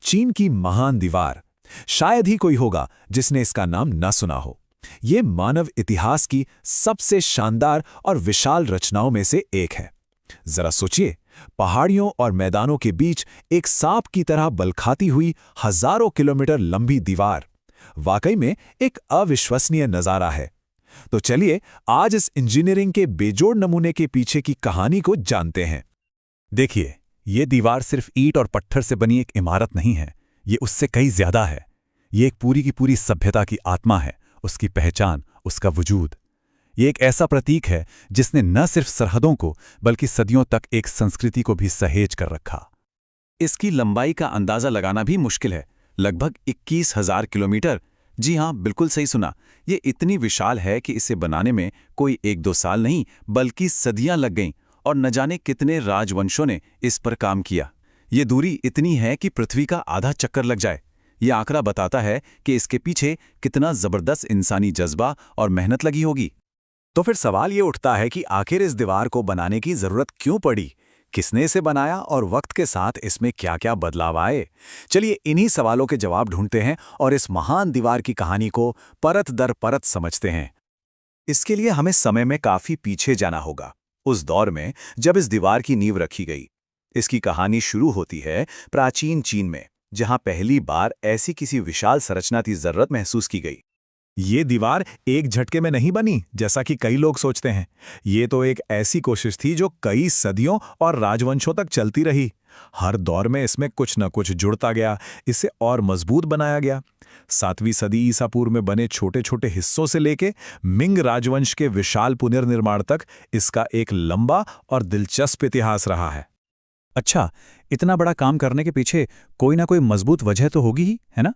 चीन की महान दीवार। शायद ही कोई होगा जिसने इसका नाम न सुना हो। ये मानव इतिहास की सबसे शानदार और विशाल रचनाओं में से एक है। जरा सोचिए, पहाड़ियों और मैदानों के बीच एक सांप की तरह बलखाती हुई हजारों किलोमीटर लंबी दीवार। वाकई में एक अविश्वसनीय नजारा है। तो चलिए आज इस इंजीनियरिंग के बेजोड़ नमूने के पीछे की कहानी को जानते हैं। देखिए, ये दीवार सिर्फ ईंट और पत्थर से बनी एक इमारत नहीं है, ये उससे कई ज्यादा है। ये एक पूरी की पूरी सभ्यता की आत्मा है, उसकी पहचान, उसका वजूद। ये एक ऐसा प्रतीक है जिसने न सिर्फ सरहदों को बल्कि सदियों तक एक संस्कृति को भी सहेज कर रखा। इसकी लंबाई का अंदाजा लगाना भी मुश्किल है, लगभग 21,000 किलोमीटर। जी हाँ, बिल्कुल सही सुना। ये इतनी विशाल है कि इसे बनाने में कोई 1-2 साल नहीं बल्कि सदियां लग गईं और न जाने कितने राजवंशों ने इस पर काम किया। ये दूरी इतनी है कि पृथ्वी का आधा चक्कर लग जाए। ये आंकड़ा बताता है कि इसके पीछे कितना जबरदस्त इंसानी जज्बा और मेहनत लगी होगी। तो फिर सवाल ये उठता है कि आखिर इस दीवार को बनाने की जरूरत क्यों पड़ी, किसने इसे बनाया और वक्त के साथ इसमें क्या-क्या बदलाव आए। चलिए इन्हीं सवालों के जवाब ढूंढते हैं और इस महान दीवार की कहानी को परत दर परत समझते हैं। इसके लिए हमें समय में काफी पीछे जाना होगा, उस दौर में जब इस दीवार की नींव रखी गई। इसकी कहानी शुरू होती है प्राचीन चीन में, जहां पहली बार ऐसी किसी विशाल संरचना की जरूरत महसूस की गई। ये दीवार एक झटके में नहीं बनी जैसा कि कई लोग सोचते हैं। ये तो एक ऐसी कोशिश थी जो कई सदियों और राजवंशों तक चलती रही। हर दौर में इसमें कुछ न कुछ जुड़ता गया, इसे और मजबूत बनाया गया। 7वीं सदी ईसा पूर्व में बने छोटे छोटे हिस्सों से लेके मिंग राजवंश के विशाल पुनर्निर्माण तक इसका एक लंबा और दिलचस्प इतिहास रहा है। अच्छा, इतना बड़ा काम करने के पीछे कोई ना कोई मजबूत वजह तो होगी ही, है ना?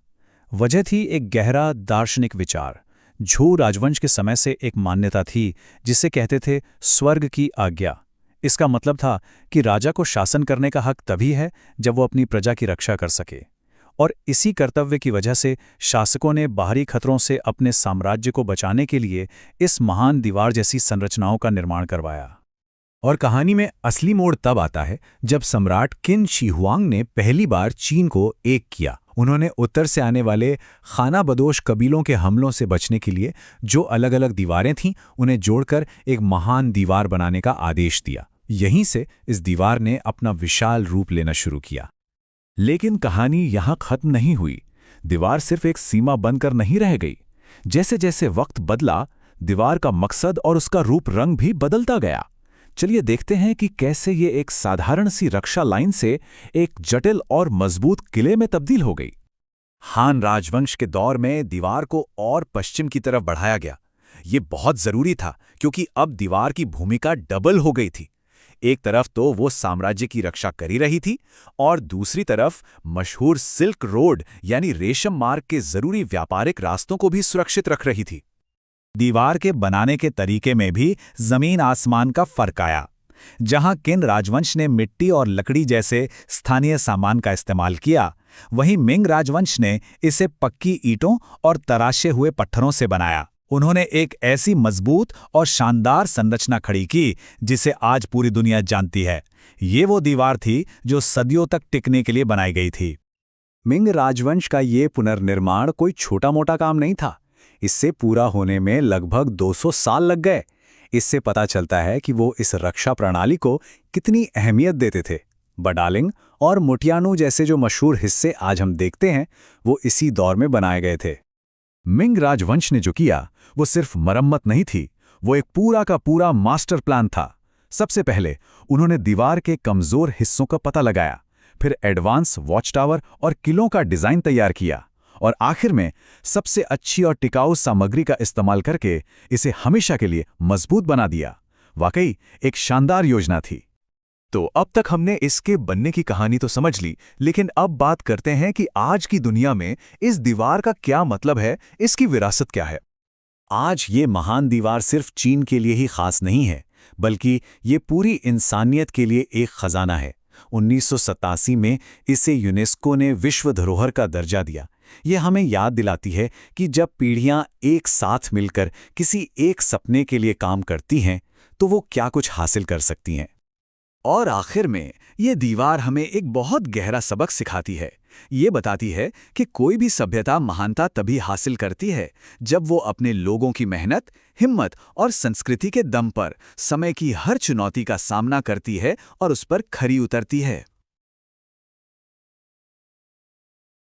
वजह थी एक गहरा दार्शनिक विचार। झू राजवंश के समय से एक मान्यता थी जिसे कहते थे स्वर्ग की आज्ञा। इसका मतलब था कि राजा को शासन करने का हक तभी है जब वो अपनी प्रजा की रक्षा कर सके। और इसी कर्तव्य की वजह से शासकों ने बाहरी खतरों से अपने साम्राज्य को बचाने के लिए इस महान दीवार जैसी संरचनाओं का निर्माण करवाया। और कहानी में असली मोड़ तब आता है जब सम्राट किन शी हुआंग ने पहली बार चीन को एक किया। उन्होंने उत्तर से आने वाले खाना बदोश कबीलों के हमलों से बचने के लिए जो अलग अलग दीवारें थीं, उन्हें जोड़कर एक महान दीवार बनाने का आदेश दिया। यहीं से इस दीवार ने अपना विशाल रूप लेना शुरू किया। लेकिन कहानी यहाँ खत्म नहीं हुई। दीवार सिर्फ एक सीमा बनकर नहीं रह गई। जैसे जैसे वक्त बदला, दीवार का मकसद और उसका रूप रंग भी बदलता गया। चलिए देखते हैं कि कैसे ये एक साधारण सी रक्षा लाइन से एक जटिल और मजबूत किले में तब्दील हो गई। हान राजवंश के दौर में दीवार को और पश्चिम की तरफ बढ़ाया गया। ये बहुत जरूरी था क्योंकि अब दीवार की भूमिका डबल हो गई थी। एक तरफ तो वो साम्राज्य की रक्षा कर ही रही थी और दूसरी तरफ मशहूर सिल्क रोड यानी रेशम मार्ग के जरूरी व्यापारिक रास्तों को भी सुरक्षित रख रही थी। दीवार के बनाने के तरीके में भी जमीन आसमान का फर्क आया। जहां किन राजवंश ने मिट्टी और लकड़ी जैसे स्थानीय सामान का इस्तेमाल किया, वहीं मिंग राजवंश ने इसे पक्की ईंटों और तराशे हुए पत्थरों से बनाया। उन्होंने एक ऐसी मजबूत और शानदार संरचना खड़ी की जिसे आज पूरी दुनिया जानती है। ये वो दीवार थी जो सदियों तक टिकने के लिए बनाई गई थी। मिंग राजवंश का ये पुनर्निर्माण कोई छोटा-मोटा काम नहीं था। इससे पूरा होने में लगभग 200 साल लग गए। इससे पता चलता है कि वो इस रक्षा प्रणाली को कितनी अहमियत देते थे। बडालिंग और मोटियानू जैसे जो मशहूर हिस्से आज हम देखते हैं, वो इसी दौर में बनाए गए थे। मिंग राजवंश ने जो किया वो सिर्फ मरम्मत नहीं थी, वो एक पूरा का पूरा मास्टर प्लान था। सबसे पहले उन्होंने दीवार के कमजोर हिस्सों का पता लगाया, फिर एडवांस वॉच टावर और किलों का डिजाइन तैयार किया और आखिर में सबसे अच्छी और टिकाऊ सामग्री का इस्तेमाल करके इसे हमेशा के लिए मजबूत बना दिया। वाकई एक शानदार योजना थी। तो अब तक हमने इसके बनने की कहानी तो समझ ली, लेकिन अब बात करते हैं कि आज की दुनिया में इस दीवार का क्या मतलब है, इसकी विरासत क्या है। आज ये महान दीवार सिर्फ चीन के लिए ही खास नहीं है, बल्कि ये पूरी इंसानियत के लिए एक खजाना है। 1987 में इसे यूनेस्को ने विश्व धरोहर का दर्जा दिया। ये हमें याद दिलाती है कि जब पीढ़ियां एक साथ मिलकर किसी एक सपने के लिए काम करती हैं, तो वो क्या कुछ हासिल कर सकती हैं। और आखिर में ये दीवार हमें एक बहुत गहरा सबक सिखाती है ये बताती है कि कोई भी सभ्यता महानता तभी हासिल करती है जब वो अपने लोगों की मेहनत, हिम्मत और संस्कृति के दम पर समय की हर चुनौती का सामना करती है और उस पर खरी उतरती है।